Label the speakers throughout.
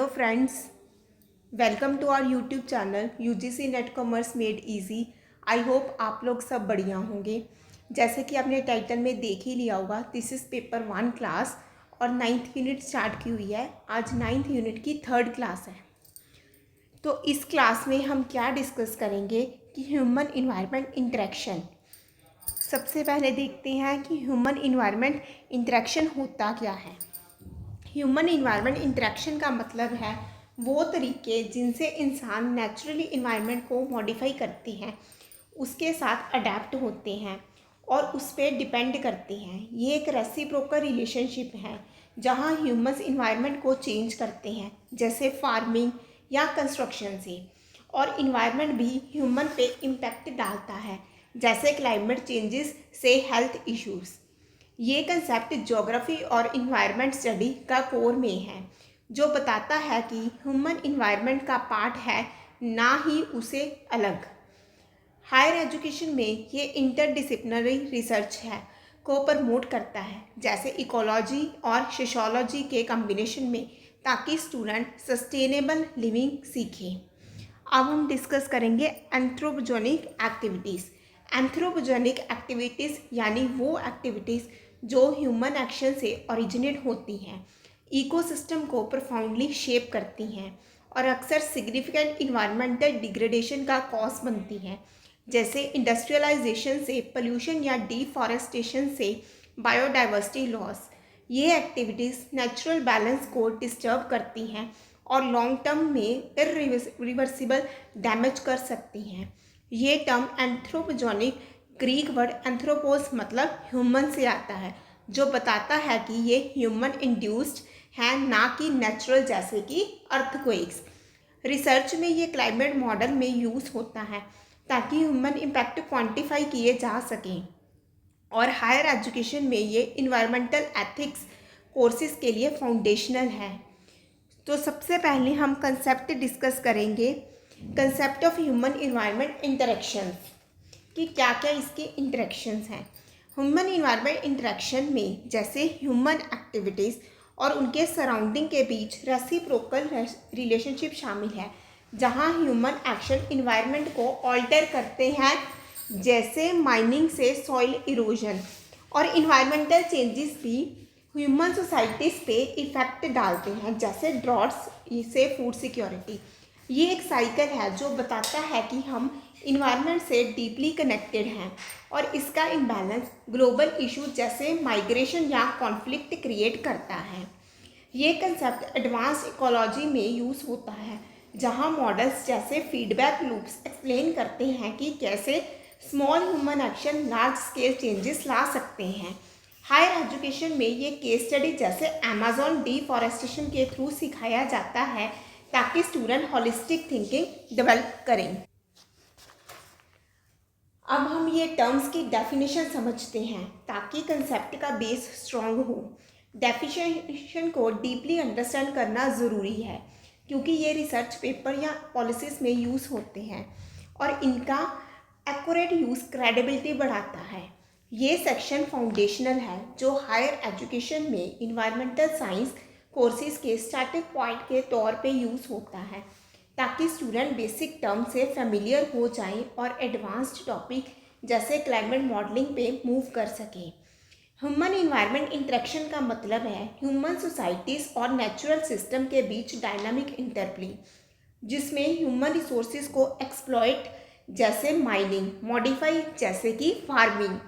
Speaker 1: Hello friends, welcome to our YouTube channel UGC NET commerce made easy. I hope आप लोग सब बढ़िया होंगे। जैसे कि आपने टाइटल में देख ही लिया होगा, दिस इज़ पेपर 1 क्लास और 9th यूनिट स्टार्ट की हुई है। आज 9th यूनिट की 3rd क्लास है। तो इस क्लास में हम क्या डिस्कस करेंगे कि ह्यूमन इन्वायरमेंट इंटरेक्शन। सबसे पहले देखते हैं कि ह्यूमन इन्वायरमेंट इंटरेक्शन होता क्या है। ह्यूमन इन्वायरमेंट इंटरेक्शन का मतलब है वो तरीके जिनसे इंसान नेचुरली इन्वायरमेंट को मॉडिफाई करते हैं, उसके साथ अडेप्ट होते हैं और उस पर डिपेंड करते हैं। ये एक रेसिप्रोकल रिलेशनशिप है जहाँ ह्यूमंस इन्वायरमेंट को चेंज करते हैं, जैसे फार्मिंग या कंस्ट्रक्शन से, और इन्वायरमेंट भी ह्यूमन पे इम्पैक्ट डालता है, जैसे क्लाइमेट चेंजेस से हेल्थ इश्यूज़। ये कंसेप्ट ज्योग्राफी और इन्वायरमेंट स्टडी का कोर में है, जो बताता है कि ह्यूमन इन्वायरमेंट का पार्ट है, ना ही उसे अलग। हायर एजुकेशन में ये इंटरडिसिप्लिनरी रिसर्च है को प्रमोट करता है, जैसे इकोलॉजी और सोशियोलॉजी के कॉम्बिनेशन में, ताकि स्टूडेंट सस्टेनेबल लिविंग सीखें। अब हम डिस्कस करेंगे एंथ्रोपोजेनिक एक्टिविटीज़। एंथ्रोपोजेनिक एक्टिविटीज़ यानी वो एक्टिविटीज़ जो ह्यूमन एक्शन से ओरिजिनेट होती हैं, इकोसिस्टम को प्रोफाउंडली शेप करती हैं और अक्सर सिग्निफिकेंट इन्वायरमेंटल डिग्रेडेशन का कॉज बनती हैं, जैसे इंडस्ट्रियलाइजेशन से पोल्यूशन या डिफॉरेस्टेशन से बायोडाइवर्सिटी लॉस। ये एक्टिविटीज़ नेचुरल बैलेंस को डिस्टर्ब करती हैं और लॉन्ग टर्म में इरिवर्सिबल डैमेज कर सकती हैं। ये term anthropogenic Greek word anthropos मतलब ह्यूमन से आता है, जो बताता है कि ये ह्यूमन इंड्यूस्ड है, ना कि नेचुरल, जैसे कि अर्थक्वेक्स। रिसर्च में ये क्लाइमेट मॉडल में यूज़ होता है ताकि ह्यूमन इम्पैक्ट क्वांटिफाई किए जा सकें, और हायर एजुकेशन में ये इन्वायरमेंटल एथिक्स कोर्सेज के लिए फाउंडेशनल है। तो सबसे पहले हम कंसेप्ट डिस्कस करेंगे, concept of human environment interactions, कि क्या क्या इसके इंटरेक्शंस हैं। ह्यूमन इन्वायरमेंट इंटरेक्शन में जैसे ह्यूमन एक्टिविटीज़ और उनके सराउंडिंग के बीच रेसिप्रोकल रिलेशनशिप शामिल है, जहां ह्यूमन एक्शन इन्वायरमेंट को ऑल्टर करते हैं, जैसे माइनिंग से सॉइल इरोजन, और इन्वायरमेंटल चेंजेस भी ह्यूमन सोसाइटीज़ पे इफ़ेक्ट डालते हैं, जैसे ड्रॉट्स से फूड सिक्योरिटी। ये एक साइकिल है जो बताता है कि हम इन्वायरमेंट से डीपली कनेक्टेड हैं और इसका इम्बैलेंस ग्लोबल इशू जैसे माइग्रेशन या कॉन्फ्लिक्ट क्रिएट करता है। ये कंसेप्ट एडवांस इकोलॉजी में यूज़ होता है, जहां मॉडल्स जैसे फीडबैक लूप्स एक्सप्लेन करते हैं कि कैसे small human action large scale changes ला सकते हैं। हायर एजुकेशन में ये केस स्टडी जैसे अमेजॉन डिफॉरेस्टेशन के थ्रू सिखाया जाता है, ताकि स्टूडेंट होलिस्टिक थिंकिंग डेवलप करें। अब हम ये टर्म्स की डेफिनेशन समझते हैं ताकि कंसेप्ट का बेस स्ट्रॉन्ग हो। डेफिनेशन को डीपली अंडरस्टैंड करना ज़रूरी है, क्योंकि ये रिसर्च पेपर या पॉलिसीज़ में यूज़ होते हैं और इनका एक्यूरेट यूज़ क्रेडिबिलिटी बढ़ाता है। ये सेक्शन फाउंडेशनल है, जो हायर एजुकेशन में इन्वायरमेंटल साइंस कोर्सेज के स्टार्टिंग पॉइंट के तौर पे यूज़ होता है, ताकि स्टूडेंट बेसिक टर्म से फेमिलियर हो जाएं और एडवांस्ड टॉपिक जैसे क्लाइमेट मॉडलिंग पे मूव कर सकें। ह्यूमन इन्वायरमेंट इंटरेक्शन का मतलब है ह्यूमन सोसाइटीज़ और नेचुरल सिस्टम के बीच डायनामिक इंटरप्ले, जिसमें ह्यूमन रिसोर्सेज को एक्सप्लॉइट जैसे माइनिंग, मॉडिफाई जैसे कि फार्मिंग,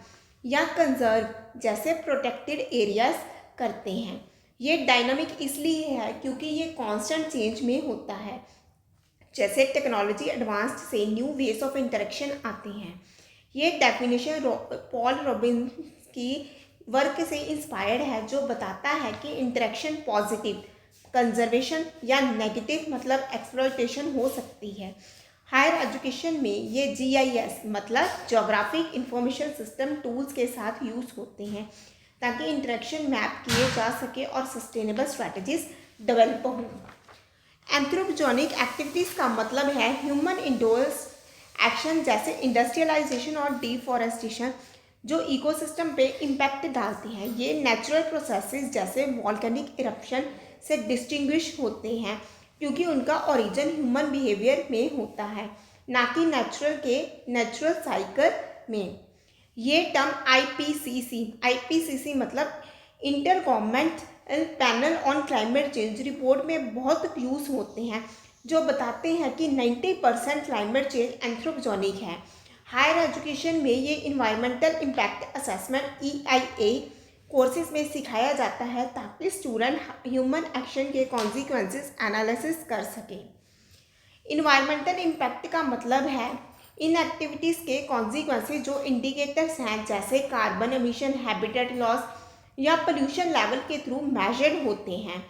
Speaker 1: या कंजर्व जैसे प्रोटेक्टेड एरियाज करते हैं। ये डायनामिक इसलिए है क्योंकि ये कांस्टेंट चेंज में होता है, जैसे टेक्नोलॉजी एडवांस्ड से न्यू वेज ऑफ इंटरेक्शन आते हैं। ये डेफिनेशन पॉल रॉबिन्स की वर्क से इंस्पायर्ड है, जो बताता है कि इंटरेक्शन पॉजिटिव कंजर्वेशन या नेगेटिव मतलब एक्सप्लॉयटेशन हो सकती है। हायर एजुकेशन में ये GIS मतलब जोग्राफिक इंफॉर्मेशन सिस्टम टूल्स के साथ यूज़ होते हैं, ताकि इंटरेक्शन मैप किए जा सके और सस्टेनेबल स्ट्रैटेजीज डेवलप हों। एंथ्रोपोजेनिक एक्टिविटीज़ का मतलब है ह्यूमन इंडोर्स एक्शन जैसे इंडस्ट्रियलाइजेशन और डिफॉरेस्टेशन, जो इकोसिस्टम पे इम्पैक्ट डालती हैं। ये नेचुरल प्रोसेसेस जैसे वॉल्केनिक इरप्शन से डिस्टिंग्विश होते हैं, क्योंकि उनका ओरिजिन ह्यूमन बिहेवियर में होता है, ना कि नेचुरल साइकिल में। ये टर्म आईपीसीसी मतलब inter government panel on climate change report में बहुत यूज़ होते हैं, जो बताते हैं कि 90% क्लाइमेट चेंज एंथ्रोपोजेनिक है। हायर एजुकेशन में ये environmental impact assessment EIA courses में सिखाया जाता है, ताकि स्टूडेंट ह्यूमन एक्शन के कॉन्सिक्वेंसेस एनालिसिस कर सकें। इन्वायरमेंटल इम्पैक्ट का मतलब है इन एक्टिविटीज़ के कॉन्सिक्वेंसेस जो इंडिकेटर्स हैं, जैसे कार्बन एमिशन, हैबिटेट लॉस या पोल्यूशन लेवल के थ्रू मेजर्ड होते हैं।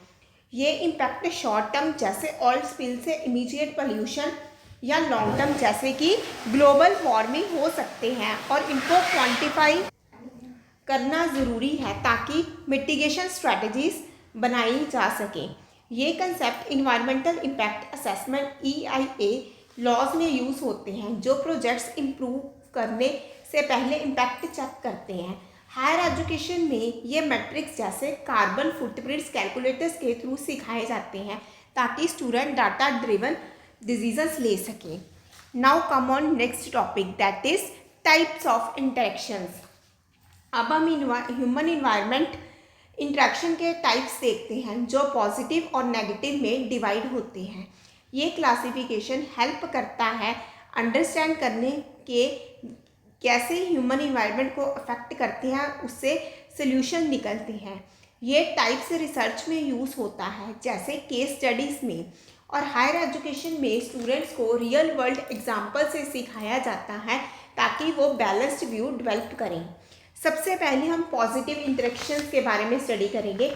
Speaker 1: ये इम्पैक्ट शॉर्ट टर्म जैसे ऑयल स्पिल से इमीडिएट पोल्यूशन या लॉन्ग टर्म जैसे कि ग्लोबल वार्मिंग हो सकते हैं, और इनको क्वांटिफाई करना ज़रूरी है ताकि मिटिगेशन स्ट्रैटेजीज बनाई जा सकें। ये concept environmental impact assessment EIA laws में यूज़ होते हैं, जो प्रोजेक्ट्स इम्प्रूव करने से पहले इम्पैक्ट चेक करते हैं। हायर एजुकेशन में ये मैट्रिक्स जैसे कार्बन फुटप्रिंट्स कैलकुलेटर्स के थ्रू सिखाए जाते हैं, ताकि स्टूडेंट डाटा ड्रिवन डिसीजंस ले सकें। Now come on next topic, that is types of interactions. अब हम ह्यूमन इन्वायरमेंट इंटरेक्शन के टाइप्स देखते हैं, जो पॉजिटिव और नेगेटिव में डिवाइड होते हैं। ये क्लासिफिकेशन हेल्प करता है अंडरस्टैंड करने के कैसे ह्यूमन इन्वायरमेंट को अफेक्ट करते हैं, उससे सल्यूशन निकलते हैं। ये टाइप्स रिसर्च में यूज़ होता है, जैसे केस स्टडीज़ में, और हायर एजुकेशन में स्टूडेंट्स को रियल वर्ल्ड एग्जाम्पल से सिखाया जाता है, ताकि वो बैलेंस्ड व्यू डेवलप करें। सबसे पहले हम पॉजिटिव इंटरेक्शंस के बारे में स्टडी करेंगे।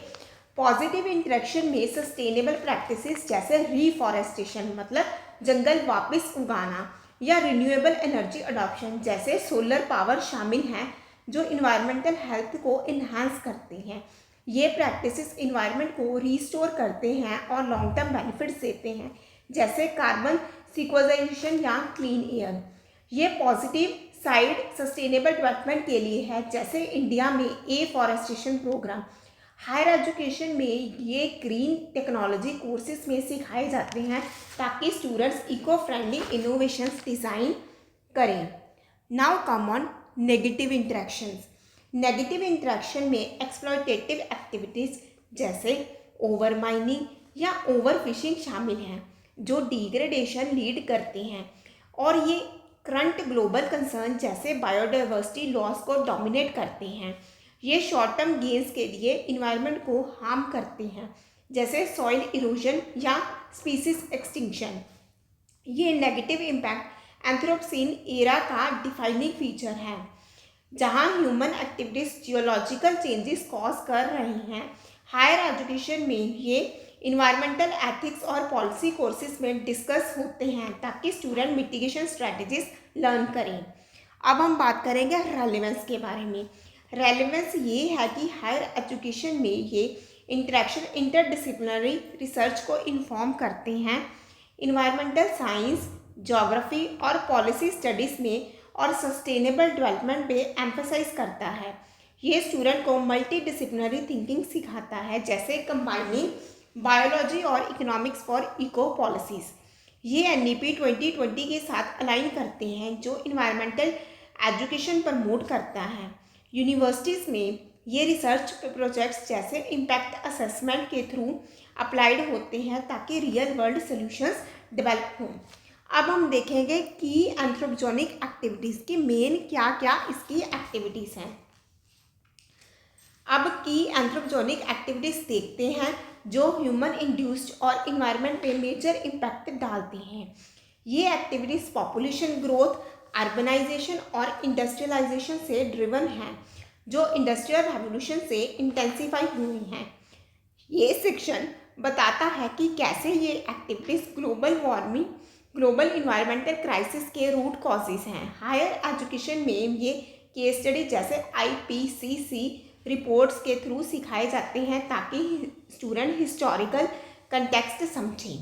Speaker 1: पॉजिटिव इंटरेक्शन में सस्टेनेबल प्रैक्टिसेस जैसे रीफॉरेस्टेशन मतलब जंगल वापस उगाना, या रिन्यूएबल एनर्जी अडॉप्शन जैसे सोलर पावर शामिल हैं, जो इन्वायरमेंटल हेल्थ को इन्हांस करते हैं। ये प्रैक्टिसेस इन्वायरमेंट को रीस्टोर करते हैं और लॉन्ग टर्म बेनिफिट्स देते हैं, जैसे कार्बन सिक्वेस्ट्रेशन या क्लीन एयर। ये पॉजिटिव साइड सस्टेनेबल डेवलपमेंट के लिए है, जैसे इंडिया में एफॉरेस्टेशन प्रोग्राम। हायर एजुकेशन में ये ग्रीन टेक्नोलॉजी कोर्सेज में सिखाए जाते हैं, ताकि students eco friendly innovations design करें। Now come on negative interactions. Negative interaction में एक्सप्लॉयटेटिव एक्टिविटीज़ जैसे ओवर माइनिंग या ओवर फिशिंग शामिल हैं, जो डिग्रेडेशन लीड करते हैं, और ये करंट ग्लोबल कंसर्न जैसे बायोडाइवर्सिटी लॉस को डोमिनेट करते हैं। ये शॉर्ट टर्म गेंस के लिए इन्वायरमेंट को हार्म करते हैं, जैसे सॉइल इरोजन या स्पीसीज एक्सटिंक्शन। ये नेगेटिव इम्पैक्ट एंथ्रोपोसेन एरा का डिफाइनिंग फीचर है, जहां human activities geological changes cause कर रहे हैं। हायर एजुकेशन में ये इन्वायरमेंटल एथिक्स और पॉलिसी कोर्सेज में डिस्कस होते हैं, ताकि स्टूडेंट मिटिगेशन स्ट्रैटेजीज लर्न करें। अब हम बात करेंगे रेलेवेंस के बारे में। रेलेवेंस ये है कि हायर एजुकेशन में ये इंटरेक्शन इंटरडिसिप्लिनरी रिसर्च को इन्फॉर्म करते हैं, इन्वायरमेंटल साइंस, ज्योग्राफी और पॉलिसी स्टडीज़ में, और सस्टेनेबल डेवलपमेंट पे एम्फसाइज करता है। ये स्टूडेंट को मल्टी डिसिप्लिनरी थिंकिंग सिखाता है, जैसे कंबाइनिंग बायोलॉजी और इकोनॉमिक्स फॉर इको पॉलिसीज़। ये NEP 2020 के साथ अलाइन करते हैं, जो इन्वायरमेंटल एजुकेशन प्रमोट करता है। यूनिवर्सिटीज़ में ये रिसर्च प्रोजेक्ट्स जैसे इम्पैक्ट असेसमेंट के थ्रू अप्लाइड होते हैं, ताकि रियल वर्ल्ड सॉल्यूशंस डेवलप हों। अब हम देखेंगे कि एंथ्रोपोजेनिक एक्टिविटीज़ की मेन क्या क्या इसकी एक्टिविटीज़ हैं। अब की एंथ्रोपोजेनिक एक्टिविटीज़ देखते हैं, जो ह्यूमन इंड्यूस्ड और इन्वायरमेंट पे मेजर इम्पैक्ट डालते हैं। ये एक्टिविटीज़ पॉपुलेशन ग्रोथ, अर्बनाइजेशन और इंडस्ट्रियलाइजेशन से ड्रिवन हैं, जो इंडस्ट्रियल रेवोल्यूशन से इंटेंसिफाई हुई हैं। ये सेक्शन बताता है कि कैसे ये activities global warming, global environmental crisis के रूट कॉजेज हैं। हायर एजुकेशन में ये केस स्टडी जैसे IPCC रिपोर्ट्स के थ्रू सिखाए जाते हैं, ताकि स्टूडेंट हिस्टोरिकल कंटेक्स्ट समझें।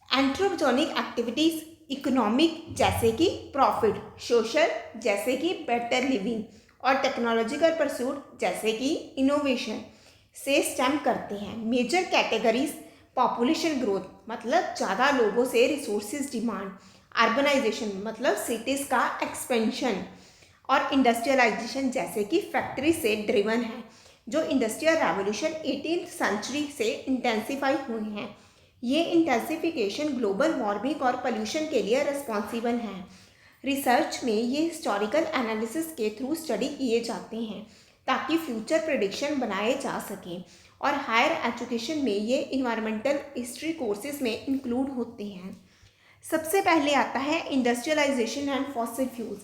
Speaker 1: एंथ्रोपोजेनिक एक्टिविटीज़ इकोनॉमिक जैसे कि प्रॉफिट, सोशल जैसे कि बेटर लिविंग, और टेक्नोलॉजिकल परसूट जैसे कि इनोवेशन से स्टेम करते हैं। मेजर कैटेगरीज पॉपुलेशन ग्रोथ मतलब ज़्यादा लोगों से रिसोर्सेज डिमांड, अर्बनाइजेशन मतलब सिटीज़ का एक्सपेंशन, और इंडस्ट्रियलाइजेशन जैसे कि फैक्ट्री से ड्रिवन है। जो इंडस्ट्रियल रेवोल्यूशन 18th सेंचुरी से इंटेंसिफाई हुए हैं, ये इंटेंसिफिकेशन ग्लोबल वार्मिंग और पोल्यूशन के लिए रिस्पॉन्सिबल हैं। रिसर्च में ये हिस्टोरिकल एनालिसिस के थ्रू स्टडी किए जाते हैं ताकि फ्यूचर प्रेडिक्शन बनाए जा सकें, और हायर एजुकेशन में ये इन्वायरमेंटल हिस्ट्री कोर्सेज में इंक्लूड होते हैं। सबसे पहले आता है इंडस्ट्रियलाइजेशन एंड फॉसिल फ्यूल्स।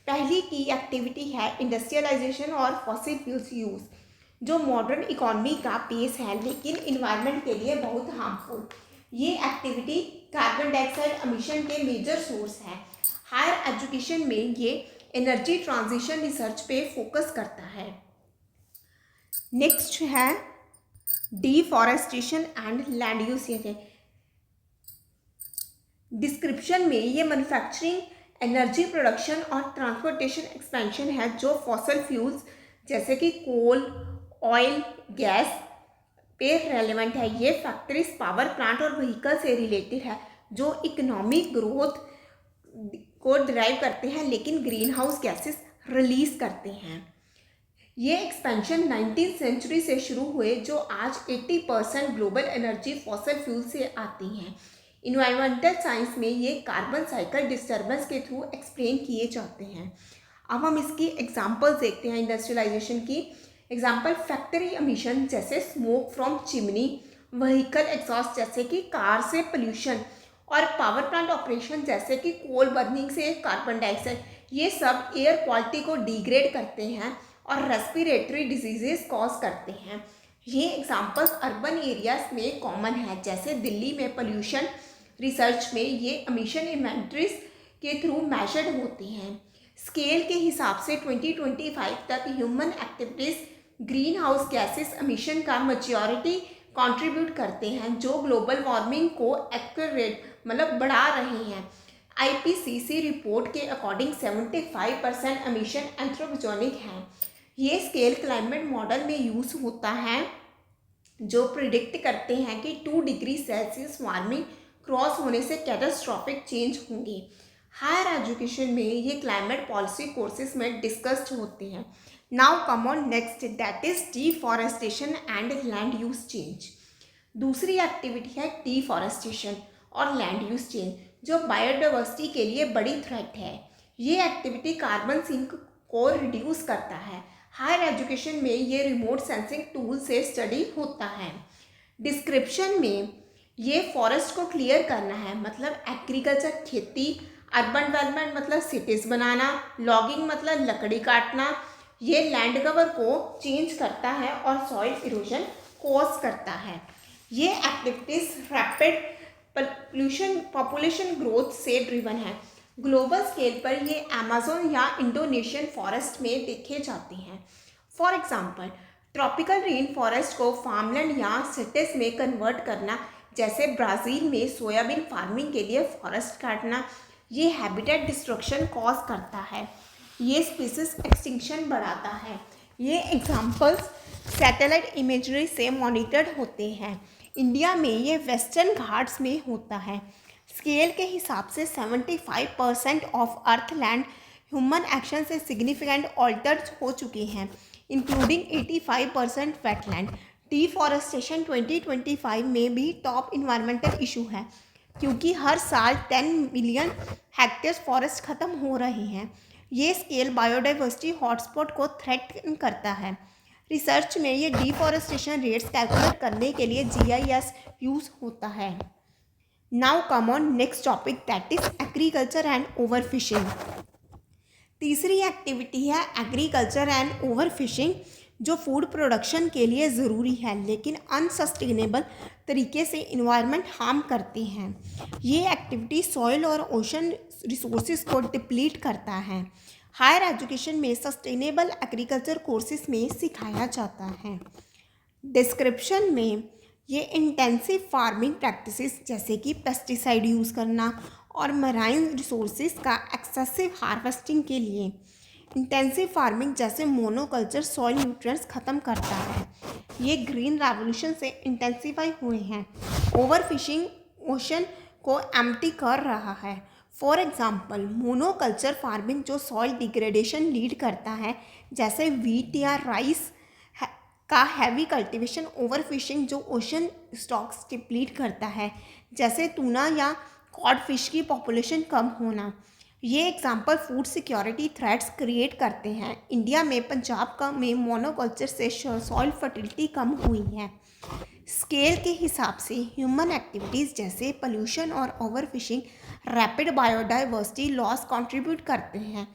Speaker 1: पहली की एक्टिविटी है इंडस्ट्रियलाइजेशन और फॉसिल फ्यूल्स यूज़, जो मॉडर्न इकोनॉमी का बेस है लेकिन इन्वायरमेंट के लिए बहुत हार्मफुल। ये एक्टिविटी कार्बन डाइऑक्साइड एमिशन के मेजर सोर्स है। हायर एजुकेशन में ये एनर्जी ट्रांजिशन रिसर्च पे फोकस करता है। नेक्स्ट है deforestation and land use. Description में ये मैन्युफैक्चरिंग, एनर्जी प्रोडक्शन और ट्रांसपोर्टेशन एक्सपेंशन है जो फॉसिल फ्यूल्स जैसे कि कोल, ऑयल, गैस पे रेलेवेंट है। ये फैक्ट्रीज, पावर प्लांट और व्हीकल से रिलेटेड है जो इकोनॉमिक ग्रोथ को ड्राइव करते हैं लेकिन ग्रीन हाउस गैसेस रिलीज करते हैं। ये एक्सपेंशन 19th सेंचुरी से शुरू हुए जो आज 80% ग्लोबल एनर्जी फॉसिल फ्यूल से आती हैं। इन्वायरमेंटल साइंस में ये कार्बन साइकिल डिस्टर्बेंस के थ्रू एक्सप्लेन किए जाते हैं। अब हम इसकी एग्जांपल्स देखते हैं इंडस्ट्रियलाइजेशन की। एग्जांपल फैक्ट्री एमिशन जैसे smoke from chimney, vehicle exhaust जैसे कि कार से पोल्यूशन, और पावर प्लांट ऑपरेशन जैसे कि कोल बर्निंग से कार्बन डाइऑक्साइड। ये सब एयर क्वालिटी को डिग्रेड करते हैं और रेस्पिरेटरी डिजीजेस कॉज करते हैं। ये एग्जांपल्स अर्बन एरियाज में कॉमन है जैसे दिल्ली में पोल्यूशन। रिसर्च में ये एमिशन इन्वेंटरीज के थ्रू मेजर्ड होते हैं। स्केल के हिसाब से 2025 तक human activities green house gases emission का मेजॉरिटी कंट्रीब्यूट करते हैं जो ग्लोबल वार्मिंग को एक्सेलरेट मतलब बढ़ा रहे हैं। IPCC रिपोर्ट के अकॉर्डिंग 75% एमिशन एंथ्रोपोजेनिक हैं। ये स्केल क्लाइमेट मॉडल में यूज़ होता है जो प्रिडिक्ट करते हैं कि 2 डिग्री सेल्सियस वार्मिंग क्रॉस होने से कैटास्ट्रॉफिक चेंज होंगे। हायर एजुकेशन में ये क्लाइमेट पॉलिसी कोर्सेज में डिस्कस्ड होते हैं। Now come on next, that is deforestation and land use change. दूसरी एक्टिविटी है डिफॉरेस्टेशन और लैंड यूज चेंज जो बायोडाइवर्सिटी के लिए बड़ी थ्रेट है। ये एक्टिविटी कार्बन सिंक को रिड्यूस करता है। हायर एजुकेशन में ये रिमोट सेंसिंग टूल से स्टडी होता है। डिस्क्रिप्शन में ये फॉरेस्ट को क्लियर करना है मतलब एग्रीकल्चर खेती, अर्बन डेवलपमेंट मतलब सिटीज़ बनाना, लॉगिंग मतलब लकड़ी काटना। ये लैंड कवर को चेंज करता है और सॉइल इरोजन कॉज करता है। ये एक्टिविटीज़ रैपिड पॉपुलेशन ग्रोथ से ड्रिवन है। ग्लोबल स्केल पर ये अमेज़न या इंडोनेशियन फॉरेस्ट में देखे जाते हैं। For example tropical rain forest को फार्मलैंड या सिटीज में कन्वर्ट करना, जैसे ब्राज़ील में सोयाबीन फार्मिंग के लिए फॉरेस्ट काटना। ये हैबिटेट डिस्ट्रक्शन कॉज करता है। ये स्पीसीज एक्सटिंक्शन बढ़ाता है। ये एग्जांपल्स सैटेलाइट इमेजरी से मॉनिटर्ड होते हैं। इंडिया में ये वेस्टर्न घाट्स में होता है। स्केल के हिसाब से 75% of earth land human action से सिग्निफिकेंट ऑल्टर्ड हो चुके हैं, इंक्लूडिंग 85% वेटलैंड। डिफॉरेस्टेशन 2025 में भी टॉप इन्वायरमेंटल इशू है क्योंकि हर साल 10 मिलियन हेक्टेयर फॉरेस्ट खत्म हो रहे हैं। ये स्केल बायोडाइवर्सिटी हॉटस्पॉट को थ्रेटन करता है। रिसर्च में ये डिफॉरेस्टेशन रेट्स कैलकुलेट करने के लिए GIS यूज़ होता है। Now come on next topic that is agriculture and overfishing. तीसरी एक्टिविटी है एग्रीकल्चर एंड ओवरफिशिंग जो फूड प्रोडक्शन के लिए ज़रूरी है लेकिन अनसस्टेनेबल तरीके से इन्वायरमेंट हार्म करते हैं। ये एक्टिविटी सॉइल और ओशन रिसोर्सेज को डिप्लीट करता है। हायर एजुकेशन में सस्टेनेबल एग्रीकल्चर कोर्सेज में सिखाया जाता है। डिस्क्रिप्शन में ये इंटेंसिव फार्मिंग प्रैक्टिसेस जैसे कि पेस्टिसाइड यूज़ करना और मराइन रिसोर्सेज का एक्सेसिव हार्वेस्टिंग के लिए। इंटेंसिव फार्मिंग जैसे मोनोकल्चर सॉइल न्यूट्रिएंट्स ख़त्म करता है। ये ग्रीन रेवोल्यूशन से इंटेंसिफाई हुए हैं। ओवरफिशिंग ओशन को एम्प्टी कर रहा है। फॉर एग्जाम्पल मोनोकल्चर फार्मिंग जो सॉइल डिग्रेडेशन लीड करता है, जैसे वीट या राइस का हैवी कल्टीवेशन। ओवरफिशिंग जो ओशन स्टॉक्स डिप्लीट करता है, जैसे टूना या कॉड फिश की पॉपुलेशन कम होना। ये example food security threats create करते हैं। इंडिया में पंजाब का में मोनोकल्चर से सॉइल फर्टिलिटी कम हुई है। स्केल के हिसाब से ह्यूमन एक्टिविटीज़ जैसे पोल्यूशन और overfishing rapid biodiversity loss contribute करते हैं,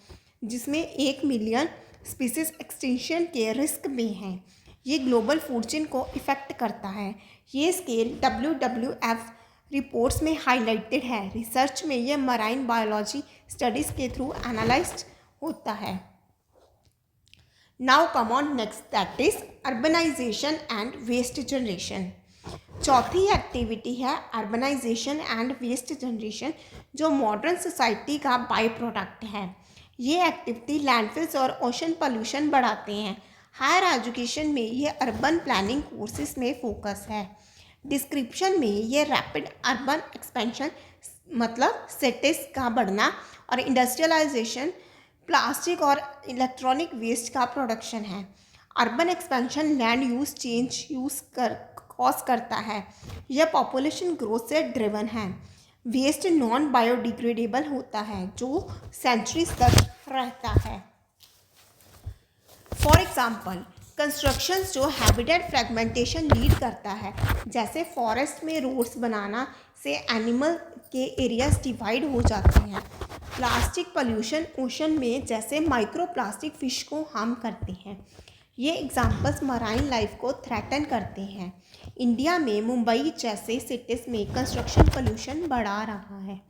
Speaker 1: जिसमें 1 मिलियन स्पीसीज एक्सटिंक्शन के रिस्क में हैं। ये ग्लोबल फूड चेन को इफ़ेक्ट करता है। ये स्केल WWF रिपोर्ट्स में हाईलाइटेड है। रिसर्च में ये मराइन बायोलॉजी स्टडीज़ के थ्रू एनालाइज्ड होता है। Now come on next, that is urbanisation and waste generation. चौथी एक्टिविटी है अर्बनाइजेशन एंड वेस्ट जनरेशन, जो मॉडर्न सोसाइटी का बाई प्रोडक्ट है। ये एक्टिविटी लैंडफिल्स और ओशन पोल्यूशन बढ़ाते हैं। हायर एजुकेशन में ये अर्बन प्लानिंग कोर्सेज में फोकस है। डिस्क्रिप्शन में ये रैपिड अर्बन एक्सपेंशन मतलब सिटीज़ का बढ़ना और इंडस्ट्रियलाइजेशन, प्लास्टिक और इलेक्ट्रॉनिक वेस्ट का प्रोडक्शन है। Urban expansion land use change cause करता है। यह पॉपुलेशन ग्रोथ से ड्रिवन है। वेस्ट नॉन बायोडिग्रेडेबल होता है जो सेंचुरीज तक रहता है। फॉर एग्जाम्पल कंस्ट्रक्शंस जो हैबिटेट फ्रेगमेंटेशन लीड करता है, जैसे फॉरेस्ट में रोड्स बनाना से एनिमल के एरियाज डिवाइड हो जाते हैं। प्लास्टिक पोल्यूशन ओशन में जैसे माइक्रो प्लास्टिक फिश को हार्म करते हैं। ये एग्जाम्पल्स मराइन लाइफ को थ्रेटन करते हैं। इंडिया में मुंबई जैसे सिटीज़ में कंस्ट्रक्शन पोल्यूशन बढ़ा रहा है।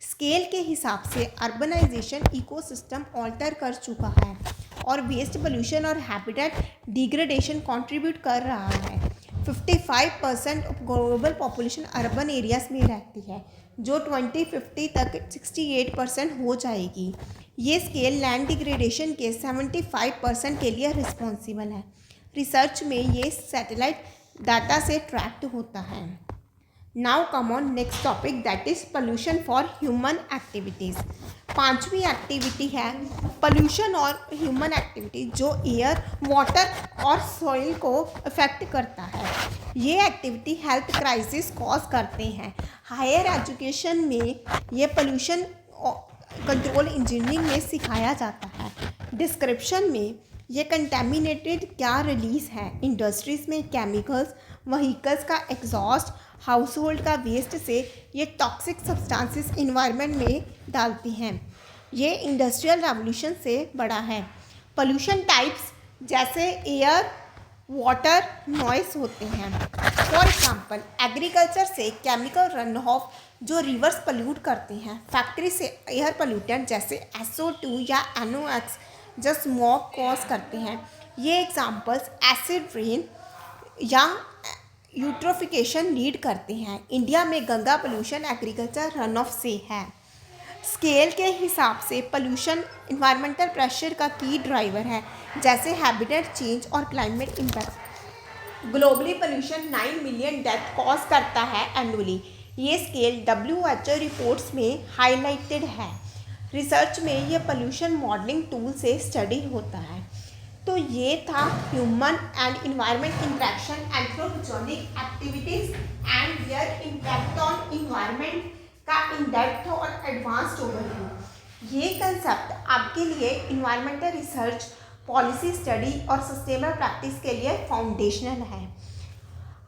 Speaker 1: स्केल के हिसाब से अर्बनाइजेशन इकोसिस्टम ऑल्टर कर चुका है और वेस्ट पोल्यूशन और हैबिटेट डिग्रेडेशन कंट्रीब्यूट कर रहा है। 55% of global population urban areas में रहती है, जो 2050 तक 68% हो जाएगी। ये स्केल लैंड डिग्रेडेशन के 75% के लिए रिस्पॉन्सिबल है। रिसर्च में ये सैटेलाइट डाटा से ट्रैक्ड होता है। Now come on next topic, that is pollution for human activities. पांचवी एक्टिविटी है पोल्यूशन और ह्यूमन एक्टिविटी जो एयर, वाटर और सॉइल को अफेक्ट करता है। ये एक्टिविटी हेल्थ क्राइसिस कॉज करते हैं। हायर एजुकेशन में ये पोल्यूशन कंट्रोल इंजीनियरिंग में सिखाया जाता है। डिस्क्रिप्शन में ये कंटेमिनेटेड क्या रिलीज है। इंडस्ट्रीज़ में केमिकल्स, व्हीकल्स का एग्जॉस्ट, हाउस होल्ड का वेस्ट से ये टॉक्सिक सब्सटेंसेस इन्वायरमेंट में डालती हैं। ये इंडस्ट्रियल रेवोल्यूशन से बड़ा है। पोल्यूशन टाइप्स जैसे एयर, वाटर, नॉइस होते हैं। फॉर एग्जांपल एग्रीकल्चर से केमिकल रन ऑफ जो रिवर्स पोल्यूट करते हैं। फैक्ट्री से एयर पोल्यूटेंट जैसे SO2 या NOx जो स्मोक कॉज करते हैं। ये एग्जांपल्स एसिड रेन या यूट्रोफिकेशन लीड करते हैं। इंडिया में Ganga pollution agriculture run of से है। स्केल के हिसाब से पोल्यूशन इन्वायरमेंटल प्रेशर का की ड्राइवर है, जैसे हैबिटेट चेंज और climate impact. Globally pollution 9 million death cause करता है एनुअली। ये स्केल WHO रिपोर्ट्स में हाईलाइटेड है। रिसर्च में ये पोल्यूशन मॉडलिंग टूल से स्टडी होता है। तो ये था human and environment interaction, anthropogenic activities and there impact on environment का इन डेप्थ और एडवांस्ड ओवरव्यू। ये कंसेप्ट आपके लिए इन्वायरमेंटल रिसर्च, पॉलिसी स्टडी और सस्टेनेबल प्रैक्टिस के लिए फाउंडेशनल है।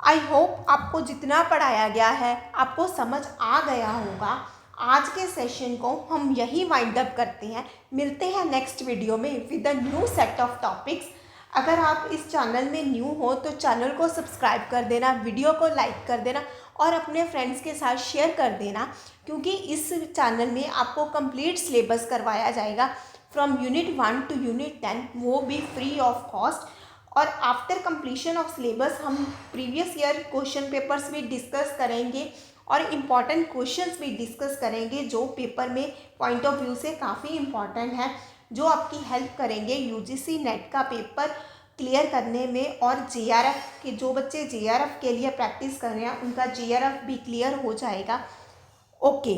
Speaker 1: आई होप आपको जितना पढ़ाया गया है आपको समझ आ गया होगा। आज के सेशन को हम यही वाइंड अप करते हैं। मिलते हैं नेक्स्ट वीडियो में with a new set of topics. अगर आप इस चैनल में न्यू हो तो चैनल को सब्सक्राइब कर देना, वीडियो को लाइक कर देना और अपने फ्रेंड्स के साथ शेयर कर देना, क्योंकि इस चैनल में आपको कंप्लीट सिलेबस करवाया जाएगा फ्रॉम यूनिट 1 टू यूनिट 10, वो भी फ्री ऑफ कॉस्ट। और आफ्टर कंप्लीशन ऑफ सिलेबस हम प्रीवियस ईयर क्वेश्चन पेपर्स भी डिस्कस करेंगे और इम्पॉर्टेंट क्वेश्चंस भी डिस्कस करेंगे जो पेपर में पॉइंट ऑफ व्यू से काफ़ी इम्पॉर्टेंट है, जो आपकी हेल्प करेंगे UGC नेट का पेपर क्लियर करने में, और जेआरएफ के जो बच्चे जेआरएफ के लिए प्रैक्टिस कर रहे हैं उनका जेआरएफ भी क्लियर हो जाएगा। ओके।